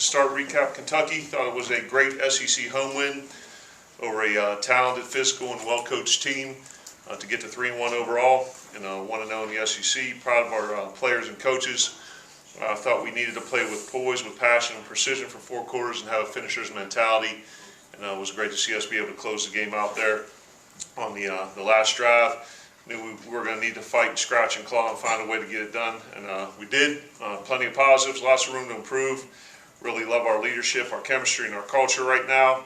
start recap Kentucky. Thought it was a great SEC home win over a talented, physical, and well-coached team to get to 3-1 overall and 1-0 in the SEC. Proud of our players and coaches. I thought we needed to play with poise, with passion and precision for 4 quarters and have a finisher's mentality. And it was great to see us be able to close the game out there on the last drive. Knew we were going to need to fight and scratch and claw and find a way to get it done, and we did. Plenty of positives, lots of room to improve. Really love our leadership, our chemistry, and our culture right now.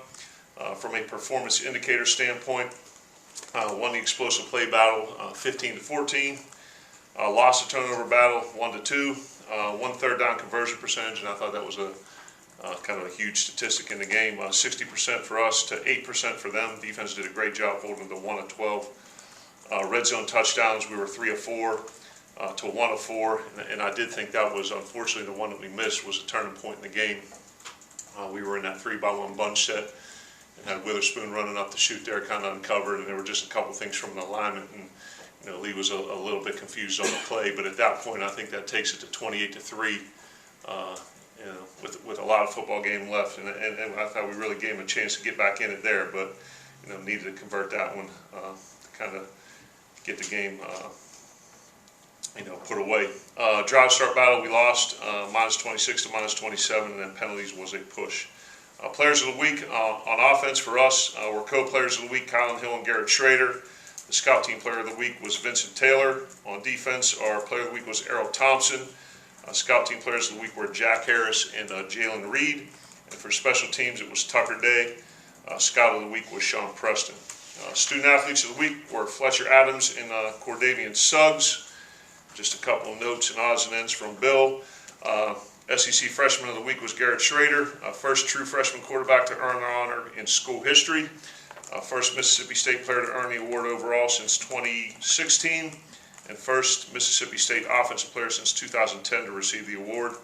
From a performance indicator standpoint, won the explosive play battle 15-14. Lost the turnover battle 1-2. 1 third down conversion percentage, and I thought that was a kind of a huge statistic in the game. 60% for us to 8% for them. Defense did a great job holding them to 1 of 12. Red zone touchdowns, we were 3 of 4 to 1 of 4, and I did think that was, unfortunately, the one that we missed was a turning point in the game. We were in that 3-by-1 bunch set and had Witherspoon running up the chute there, kind of uncovered, and there were just a couple things from the alignment, and Lee was a little bit confused on the play, but at that point, I think that takes it to 28-3. With a lot of football game left, and I thought we really gave him a chance to get back in it there, but needed to convert that one to kind of get the game put away. Drive start battle we lost -26 to -27, and then penalties was a push. Players of the week on offense for us were co-players of the week Colin Hill and Garrett Schrader. The scout team player of the week was Vincent Taylor. On defense, our player of the week was Errol Thompson. Scout team players of the week were Jack Harris and Jalen Reed. And for special teams, it was Tucker Day. Scout of the week was Sean Preston. Student athletes of the week were Fletcher Adams and Cordavian Suggs. Just a couple of notes and odds and ends from Bill. SEC freshman of the week was Garrett Schrader. First true freshman quarterback to earn the honor in school history. First Mississippi State player to earn the award overall since 2016. And first Mississippi State offensive player since 2010 to receive the award.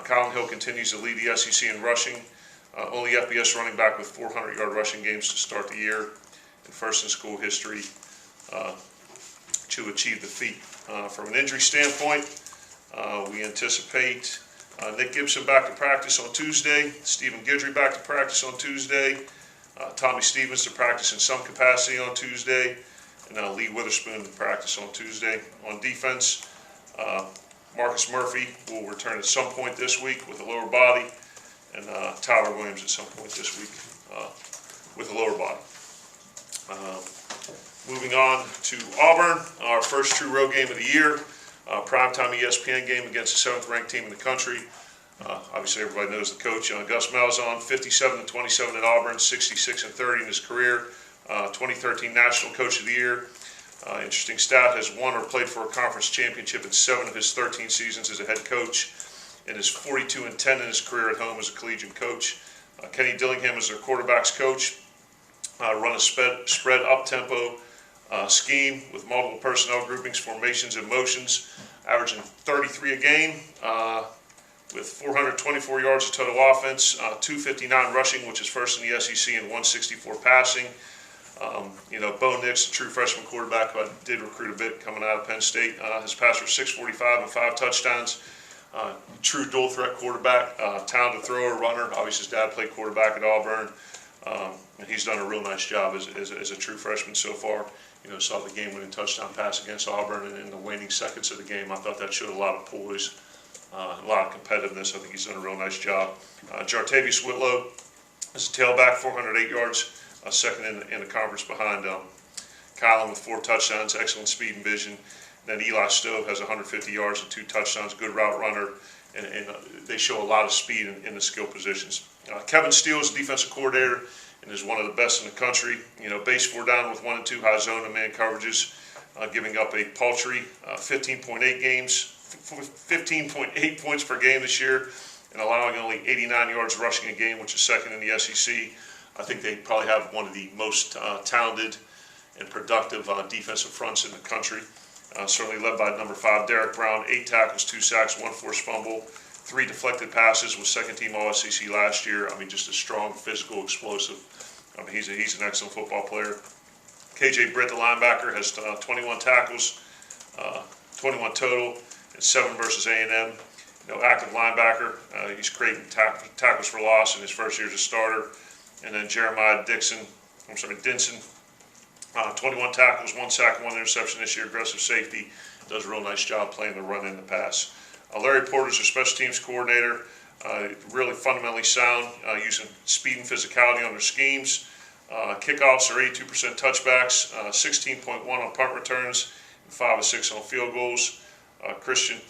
Colin Hill continues to lead the SEC in rushing. Only FBS running back with 400-yard rushing games to start the year. And first in school history to achieve the feat. From an injury standpoint, we anticipate Nick Gibson back to practice on Tuesday, Stephen Guidry back to practice on Tuesday, Tommy Stevens to practice in some capacity on Tuesday, and Lee Witherspoon to practice on Tuesday. On defense, Marcus Murphy will return at some point this week with a lower body, and Tyler Williams at some point this week with a lower body. Moving on to Auburn, our first true road game of the year. Primetime ESPN game against the 7th ranked team in the country. Obviously everybody knows the coach, Gus Malzahn, 57-27 at Auburn, 66-30 in his career. 2013 National Coach of the Year. Interesting stat, has won or played for a conference championship in 7 of his 13 seasons as a head coach, and is 42-10 in his career at home as a collegiate coach. Kenny Dillingham is their quarterback's coach. Run a spread up-tempo scheme with multiple personnel groupings, formations, and motions, averaging 33 a game with 424 yards of total offense, 259 rushing, which is first in the SEC, and 164 passing. Bo Nix, a true freshman quarterback who I did recruit a bit coming out of Penn State, has passed for 645 and 5 touchdowns. True dual threat quarterback, talented thrower, runner. Obviously his dad played quarterback at Auburn. And he's done a real nice job as a true freshman so far. Saw the game-winning touchdown pass against Auburn, and in the waning seconds of the game, I thought that showed a lot of poise, a lot of competitiveness. I think he's done a real nice job. Jartavius Whitlow is a tailback, 408 yards, second in the conference behind Colin with 4 touchdowns, excellent speed and vision. And then Eli Stove has 150 yards and 2 touchdowns, good route runner, and they show a lot of speed in the skill positions. Kevin Steele is the defensive coordinator and is one of the best in the country. Base 4 down with 1 and 2 high zone and man coverages, giving up a paltry 15.8 points per game this year, and allowing only 89 yards rushing a game, which is second in the SEC. I think they probably have one of the most talented and productive defensive fronts in the country. Certainly led by number 5, Derek Brown, 8 tackles, 2 sacks, 1 forced fumble, 3 deflected passes, was second team All-SEC last year. Just a strong, physical, explosive. He's an excellent football player. KJ Britt, the linebacker, has 21 tackles, 21 total, and 7 versus A&M. active linebacker. He's creating tackles for loss in his first year as a starter. And then Jeremiah Dinson, 21 tackles, 1 sack, 1 interception this year, aggressive safety. Does a real nice job playing the run and the pass. Larry Porter's a special teams coordinator, really fundamentally sound, using speed and physicality on their schemes. Kickoffs are 82% touchbacks, 16.1 on punt returns, and 5 of 6 on field goals. Christian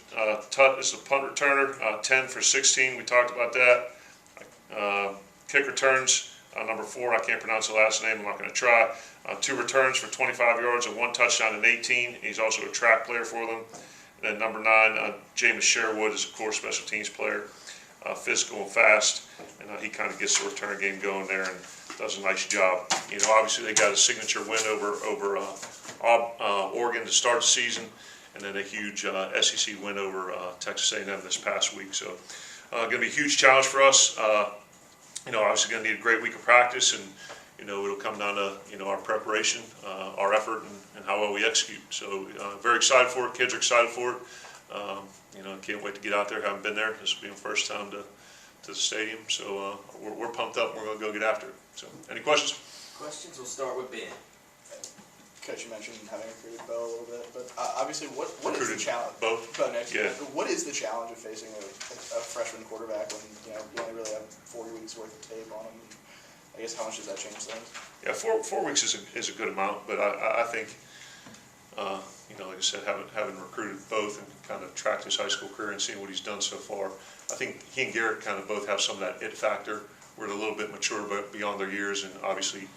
Tutt is the punt returner, 10 for 16. We talked about that. Kick returns, number 4, I can't pronounce the last name, I'm not going to try. 2 returns for 25 yards and 1 touchdown and 18. He's also a track player for them. And then number 9, James Sherwood is, of course, special teams player, physical and fast, and he kind of gets the return game going there and does a nice job. Obviously they got a signature win over Oregon to start the season, and then a huge SEC win over Texas A&M this past week. So going to be a huge challenge for us. Obviously going to need a great week of practice, and it'll come down to our preparation, our effort, and how well we execute. So very excited for it. Kids are excited for it. Can't wait to get out there. Haven't been there. This will be the first time to the stadium. So we're pumped up. We're going to go get after it. So any questions? Questions? We'll start with Ben. Coach, you mentioned having recruited Bo a little bit, but obviously, what is the challenge? Bo next year. What is the challenge of facing a freshman quarterback when you only really have 4 weeks worth of tape on him? I guess how much does that change things? Yeah, 4 weeks is a good amount, but I think like I said, having recruited both and kind of tracked his high school career and seeing what he's done so far, I think he and Garrett kind of both have some of that it factor. We're a little bit mature, but beyond their years, and obviously,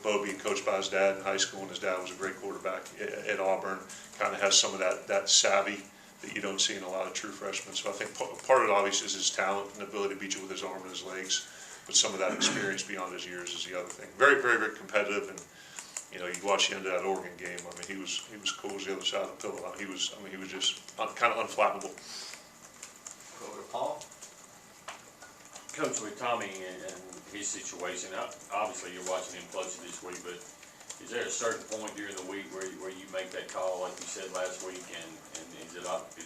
Bo being coached by his dad in high school, and his dad was a great quarterback at Auburn, kind of has some of that savvy that you don't see in a lot of true freshmen. So I think part of it obviously is his talent and ability to beat you with his arm and his legs, but some of that experience beyond his years is the other thing. Very, very, very competitive, and you watch the end of that Oregon game. I mean, he was cool as the other side of the pillow. He was just kind of unflappable. Over to Paul. Coach, with Tommy and his situation, obviously you're watching him closely this week, but is there a certain point during the week where you make that call, like you said last week, and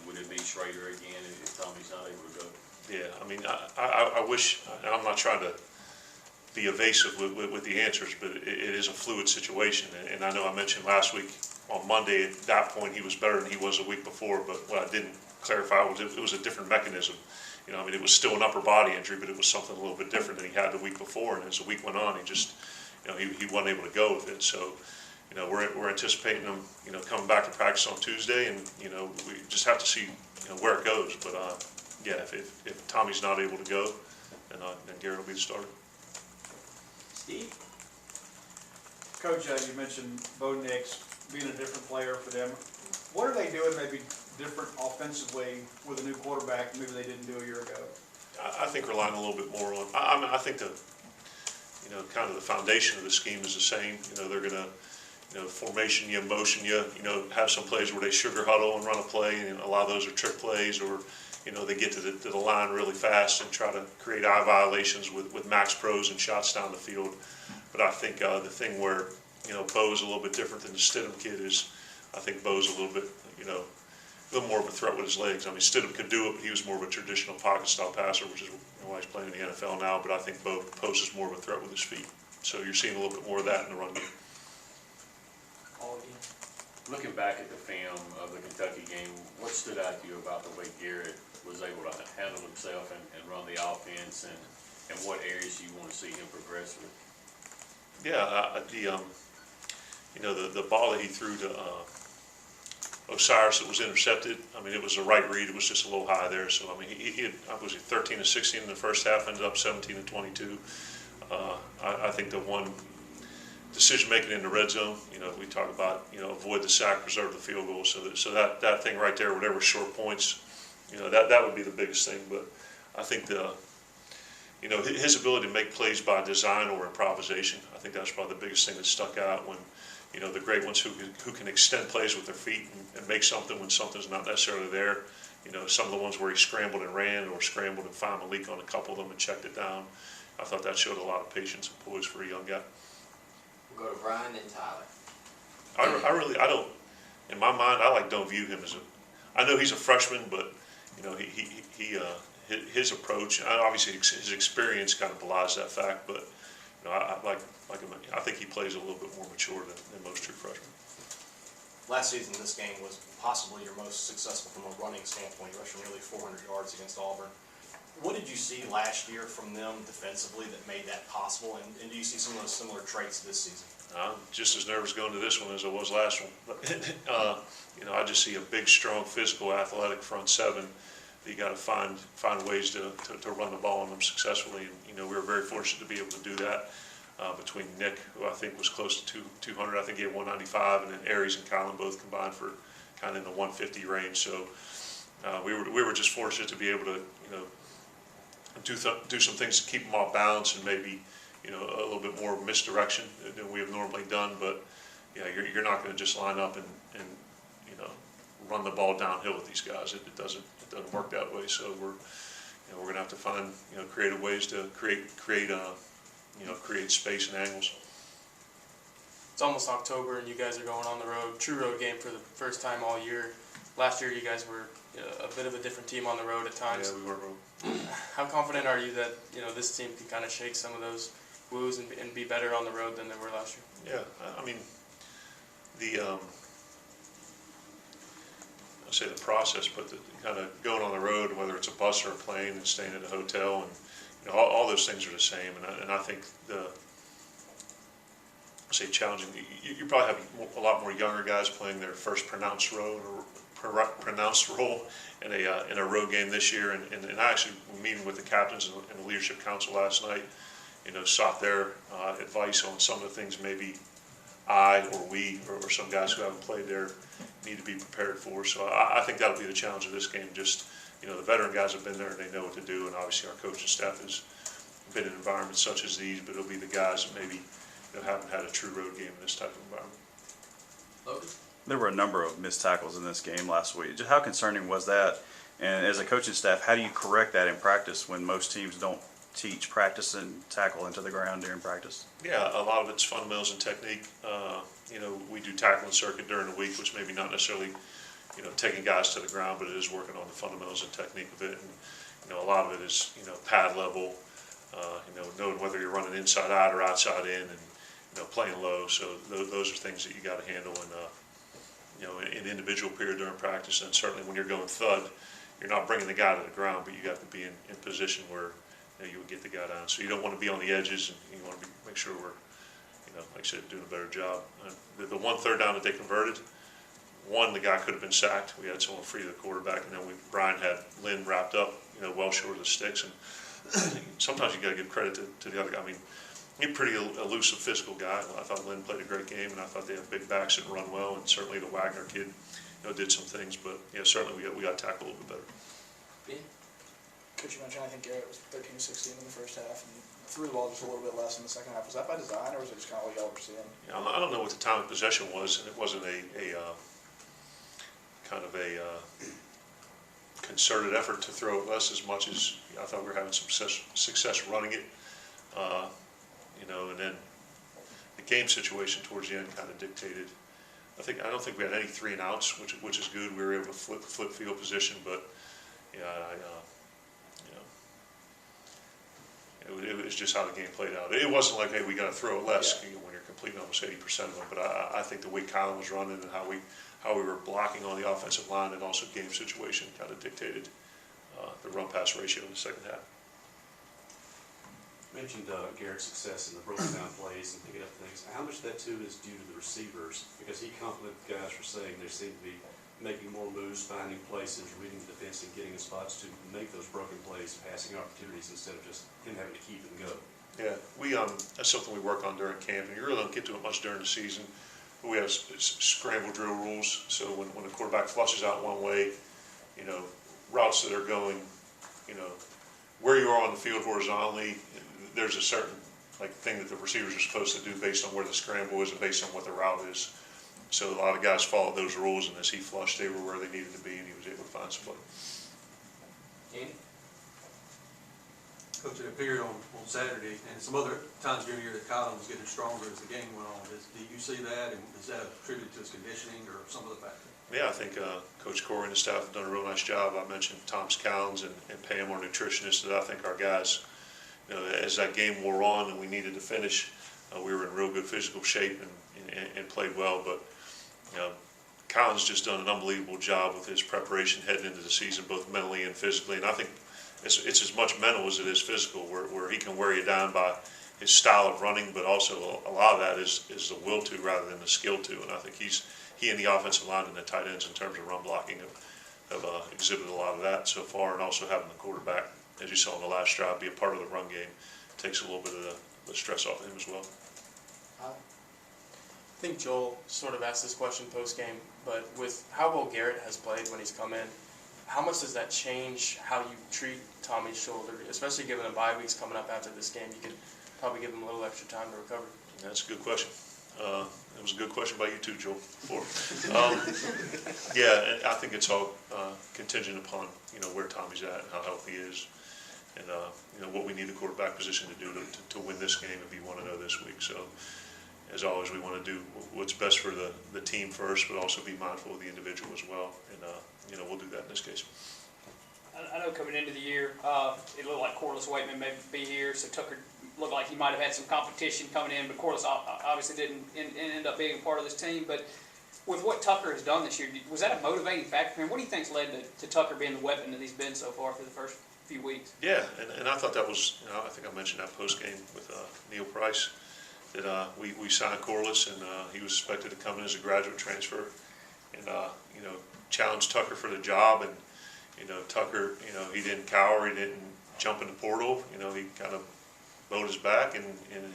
would it be Schrader again if Tommy's not able to go? Yeah, I mean, I wish, and I'm not trying to be evasive with the answers, but it is a fluid situation. And I know I mentioned last week on Monday, at that point he was better than he was a week before, but what I didn't clarify was it was a different mechanism. It was still an upper body injury, but it was something a little bit different than he had the week before. And as the week went on, he just, he wasn't able to go with it. So, we're anticipating him, coming back to practice on Tuesday, and we just have to see, where it goes. But yeah, if Tommy's not able to go, then Garrett will be the starter. Steve? Coach, you mentioned Bo Nix being a different player for them. What are they doing maybe different offensively with a new quarterback maybe they didn't do a year ago? I think relying a little bit more on, I think the, kind of the foundation of the scheme is the same. They're going to, formation you, motion you, have some plays where they sugar huddle and run a play, and a lot of those are trick plays, or, they get to the line really fast and try to create eye violations with max pros and shots down the field. But I think the thing where, Bo's a little bit different than the Stidham kid is, I think Bo's a little bit, a little more of a threat with his legs. I mean, Stidham could do it, but he was more of a traditional pocket-style passer, which is why he's playing in the NFL now. But I think Bo poses more of a threat with his feet. So you're seeing a little bit more of that in the run game. Looking back at the film of the Kentucky game, what stood out to you about the way Garrett was able to handle himself and run the offense, and what areas you want to see him progress with? Yeah, the ball that he threw to Osiris that was intercepted, I mean, it was a right read. It was just a little high there. So, I mean, he had, was he 13 to 16 in the first half, ended up 17 to 22. I think the one decision making in the red zone, we talk about, avoid the sack, preserve the field goal. So that thing right there, whatever short points, that would be the biggest thing. But I think his ability to make plays by design or improvisation, I think that's probably the biggest thing that stuck out when, the great ones who can extend plays with their feet and make something when something's not necessarily there. Some of the ones where he scrambled and ran, or scrambled and found a leak on a couple of them and checked it down. I thought that showed a lot of patience and poise for a young guy. We'll go to Brian, then Tyler. I don't, in my mind, don't view him as I know he's a freshman, but you know, his approach, obviously his experience kind of belies that fact, but, you know, I think he plays a little bit more mature than most true freshmen. Last season, this game was possibly your most successful from a running standpoint. You rushed for nearly 400 yards against Auburn. What did you see last year from them defensively that made that possible, and do you see some of those similar traits this season? I'm just as nervous going to this one as I was last one. But, you know, I just see a big, strong, physical, athletic front seven. You got to find ways to run the ball on them successfully. And, you know, we were very fortunate to be able to do that between Nick, who I think was close to 200. I think he had 195, and then Aries and Colin both combined for kind of in the 150 range. So we were just fortunate to be able to, you know, do some things to keep them off balance and maybe, you know, a little bit more misdirection than we have normally done. But yeah, you're not going to just line up and you know, run the ball downhill with these guys. It doesn't work that way. So we're going to have to find, you know, creative ways to create space and angles. It's almost October and you guys are going on the road, true road game for the first time all year. Last year you guys were a bit of a different team on the road at times. Yeah, we were. How confident are you that, you know, this team can kind of shake some of those woes and be better on the road than they were last year? Yeah, I mean, I'll say the process, but the kind of going on the road, whether it's a bus or a plane and staying at a hotel, and you know, all those things are the same. And I think challenging. You probably have a lot more younger guys playing their first pronounced role in a road game this year. And I actually meeting with the captains and the leadership council last night, you know, sought their advice on some of the things maybe I or we or some guys who haven't played there need to be prepared for. So I think that'll be the challenge of this game. Just, you know, the veteran guys have been there and they know what to do, and obviously our coaching staff has been in environments such as these, but it'll be the guys that maybe, you know, haven't had a true road game in this type of environment. Logan? There were a number of missed tackles in this game last week. Just how concerning was that? And as a coaching staff, how do you correct that in practice when most teams don't teach practice and tackle into the ground during practice? Yeah, a lot of it's fundamentals and technique. You know, we do tackling circuit during the week, which maybe not necessarily, you know, taking guys to the ground, but it is working on the fundamentals and technique of it. And, you know, a lot of it is, you know, pad level, you know, knowing whether you're running inside out or outside in, and, you know, playing low. So those are things that you got to handle in, you know, in individual period during practice. And certainly when you're going thud, you're not bringing the guy to the ground, but you got to be in position where, you know, you would get the guy down. So you don't want to be on the edges, and you want to make sure we're, you know, like I said, doing a better job. The one third down that they converted, the guy could have been sacked. We had someone free the quarterback, and then Brian had Lynn wrapped up, you know, well short of the sticks. And sometimes you got to give credit to the other guy. I mean, he's a pretty elusive, physical guy. I thought Lynn played a great game, and I thought they have big backs that run well, and certainly the Wagner kid, you know, did some things. But yeah, certainly we got tackled a little bit better. Ben? Coach, you mentioned I think Garrett was 13-16 in the first half and threw the ball just a little bit less in the second half. Was that by design, or was it just kind of what y'all were seeing? Yeah, I don't know what the time of possession was, and it wasn't a kind of a concerted effort to throw it less as much as I thought we were having some success running it. You know, and then the game situation towards the end kind of dictated. I don't think we had any 3 and outs, which is good. We were able to flip field position, but yeah, it was just how the game played out. It wasn't like, hey, we got to throw it less, you know, when you're completing almost 80% of them. But I think the way Colin was running and how we were blocking on the offensive line, and also game situation kind of dictated the run-pass ratio in the second half. You mentioned Garrett's success in the broken down plays and picking up things. How much of that too is due to the receivers? Because he complimented the guys for saying they seem to be making more moves, finding places, reading the defense, and getting in spots to make those broken plays, passing opportunities instead of just him having to keep and go. Yeah, that's something we work on during camp, and you really don't get to it much during the season. We have scramble drill rules, so when the quarterback flushes out one way, you know, routes that are going, you know, where you are on the field horizontally, there's a certain thing that the receivers are supposed to do based on where the scramble is and based on what the route is. So a lot of guys followed those rules, and as he flushed, they were where they needed to be, and he was able to find somebody. Andy? Coach, it appeared on Saturday, and some other times during the year that Colin was getting stronger as the game went on. Do you see that, and is that attributed to his conditioning or some other factor? Yeah, I think Coach Corey and the staff have done a real nice job. I mentioned Thomas Collins and Pam, our nutritionist, that I think our guys, you know, as that game wore on and we needed to finish, we were in real good physical shape and played well. But you know, Collins just done an unbelievable job with his preparation heading into the season, both mentally and physically. And I think it's as much mental as it is physical, where he can wear you down by his style of running, but also a lot of that is the will to rather than the skill to. And I think he and the offensive line and the tight ends in terms of run blocking have exhibited a lot of that so far, and also having the quarterback, as you saw in the last drive, be a part of the run game takes a little bit of the stress off of him as well. I think Joel sort of asked this question post-game, but with how well Garrett has played when he's come in, how much does that change how you treat Tommy's shoulder, especially given the bye weeks coming up after this game? You could probably give him a little extra time to recover. That's a good question. It was a good question by you too, Joel. Yeah, and I think it's all contingent upon, you know, where Tommy's at and how healthy he is, and you know, what we need the quarterback position to do to win this game if you want to know this week. So, as always, we want to do what's best for the team first, but also be mindful of the individual as well. And you know, we'll do that in this case. I know coming into the year, it looked like Corliss Waitman may be here, so Tucker looked like he might have had some competition coming in, but Corliss obviously didn't end up being a part of this team. But with what Tucker has done this year, was that a motivating factor for him? What do you think's led to Tucker being the weapon that he's been so far for the first few weeks? Yeah, and I thought that was, you know, I think I mentioned that post game with Neil Price, that we signed Corliss, and he was expected to come in as a graduate transfer, and you know, challenged Tucker for the job. And you know, Tucker, you know, he didn't cower, he didn't jump in the portal. You know, he kind of bowed his back, and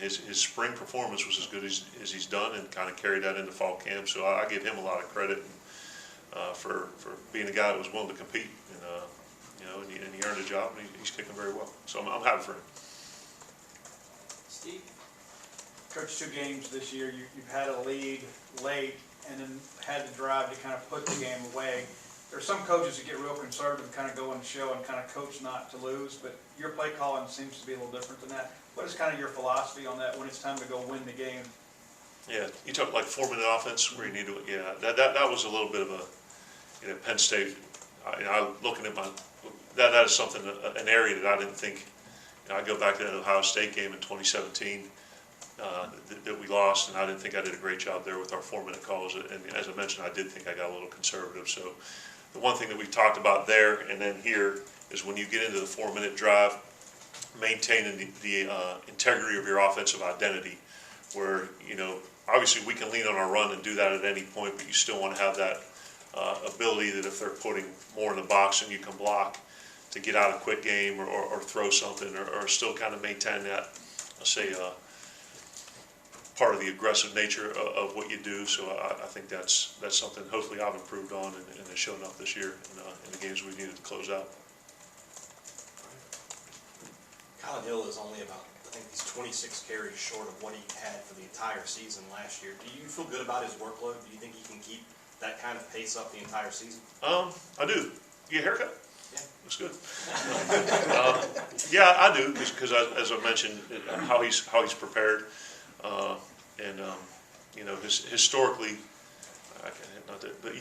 his spring performance was as good as he's done, and kind of carried that into fall camp. So I give him a lot of credit for being a guy that was willing to compete, and you know, and he earned a job, and he's kicking very well. So I'm happy for him. Steve? Coach, 2 games this year, you've had a lead late and then had the drive to kind of put the game away. There are some coaches that get real conservative, kind of go in the show and kind of coach not to lose, but your play calling seems to be a little different than that. What is kind of your philosophy on that when it's time to go win the game? Yeah, you talk like 4-minute offense where you need to. Yeah, that was a little bit of a, you know, Penn State. I looking at that is something, an area that I didn't think. You know, I go back to that Ohio State game in 2017 that we lost, and I didn't think I did a great job there with our 4-minute calls. And as I mentioned, I did think I got a little conservative. So the one thing that we've talked about there and then here is when you get into the 4-minute drive, maintaining the integrity of your offensive identity, where, you know, obviously we can lean on our run and do that at any point, but you still want to have that ability that if they're putting more in the box and you can block, to get out a quick game or throw something, or still kind of maintain that, let's say, part of the aggressive nature of what you do. So I think that's something hopefully I've improved on and has shown up this year in the games we needed to close out. Colin Hill is only about, I think he's 26 carries short of what he had for the entire season last year. Do you feel good about his workload? Do you think he can keep that kind of pace up the entire season? I do. You get a haircut? Yeah. Looks good. Yeah, I do, because as I mentioned, how he's prepared, and you know, historically, not that, but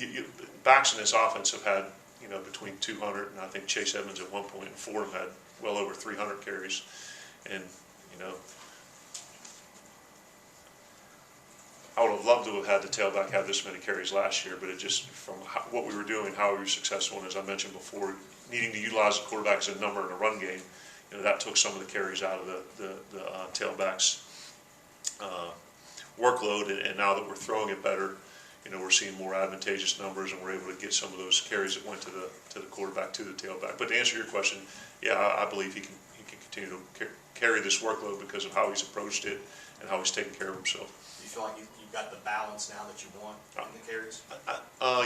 backs in this offense have had, you know, between 200 and I think Chase Edmonds at one point and Fordham had well over 300 carries, and you know, I would have loved to have had the tailback have this many carries last year, but it just, from what we were doing, how we were successful, and as I mentioned before, needing to utilize the quarterback as a number in a run game, you know, that took some of the carries out of the tailback's workload, and now that we're throwing it better, you know, we're seeing more advantageous numbers, and we're able to get some of those carries that went to the quarterback to the tailback. But to answer your question, yeah, I believe he can continue to carry this workload because of how he's approached it and how he's taken care of himself. Do you feel like you've got the balance now that you want in the carries?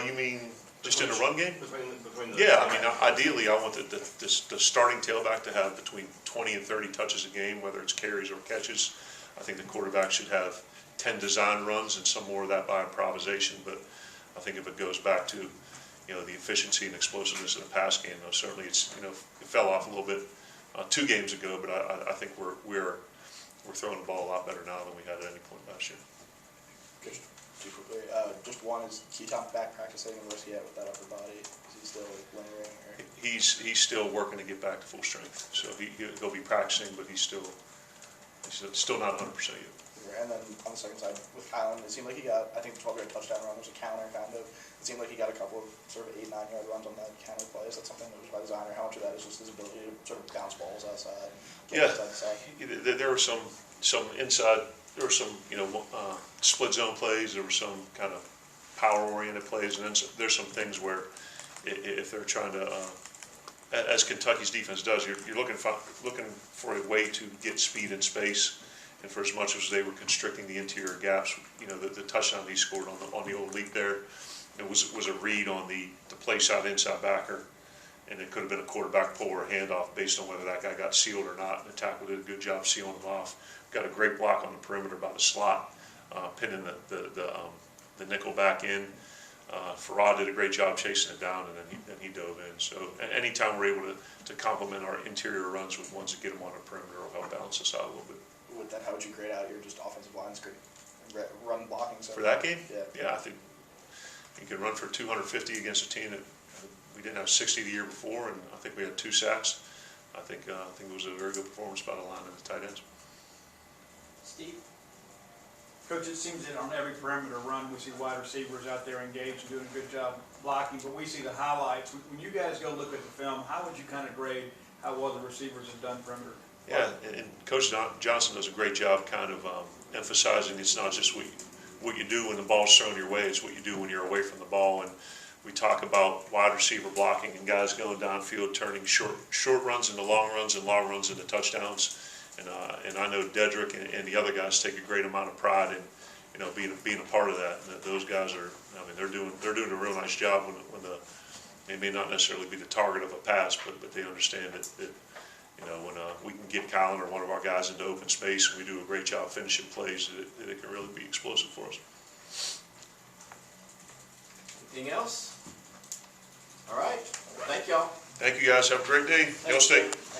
You mean just in a run game? Between the Yeah, I mean, ideally, I want the starting tailback to have between 20 and 30 touches a game, whether it's carries or catches. I think the quarterback should have 10 design runs and some more of that by improvisation. But I think if it goes back to, you know, the efficiency and explosiveness of the pass game, though, certainly it's, you know, it fell off a little bit 2 games ago. But I think we're throwing the ball a lot better now than we had at any point last year. Too quickly. Just one is Keaton back practicing, and where's he at with that upper body? Is he still lingering? Or? He's still working to get back to full strength, so he'll be practicing, but he's still not 100% yet. And then on the second side with Kylan, it seemed like he got, I think the 12-yard touchdown run was a counter kind of. It seemed like he got a couple of sort of 8-9 yard runs on that counter play. Is that something that was by design, or how much of that is just his ability to sort of bounce balls outside? Yeah, Side to side? there were some inside, there were some split zone plays, there were some kind of power oriented plays, and then there's some things where if they're trying to, as Kentucky's defense does, you're looking for a way to get speed and space. And for as much as they were constricting the interior gaps, the touchdown he scored on the old leap there, it was a read on the play side inside backer, and it could have been a quarterback pull or a handoff based on whether that guy got sealed or not. And the tackle did a good job sealing him off. Got a great block on the perimeter by the slot, pinning the nickel back in. Farad did a great job chasing it down, and then he dove in. So anytime we're able to complement our interior runs with ones that get them on the perimeter will help balance us out a little bit. With that, how would you grade out your just offensive line run blocking? So For that game? Yeah. I think you can run for 250 against a team that we didn't have 60 the year before, and I think we had 2 sacks. I think it was a very good performance by the line and the tight ends. Steve? Coach, it seems that on every perimeter run, we see wide receivers out there engaged and doing a good job blocking, but we see the highlights. When you guys go look at the film, how would you kind of grade how well the receivers have done perimeter? Yeah, and Coach Johnson does a great job kind of emphasizing it's not just what you do when the ball's thrown your way, it's what you do when you're away from the ball. And we talk about wide receiver blocking and guys going downfield, turning short runs into long runs and long runs into touchdowns. And I know Dedrick and the other guys take a great amount of pride in being a part of that. And those guys are, they're doing a real nice job when they may not necessarily be the target of a pass, but they understand that when we can get Kylan or one of our guys into open space and we do a great job finishing plays, that it can really be explosive for us. Anything else? All right. Thank y'all. Thank you guys. Have a great day. Hail State.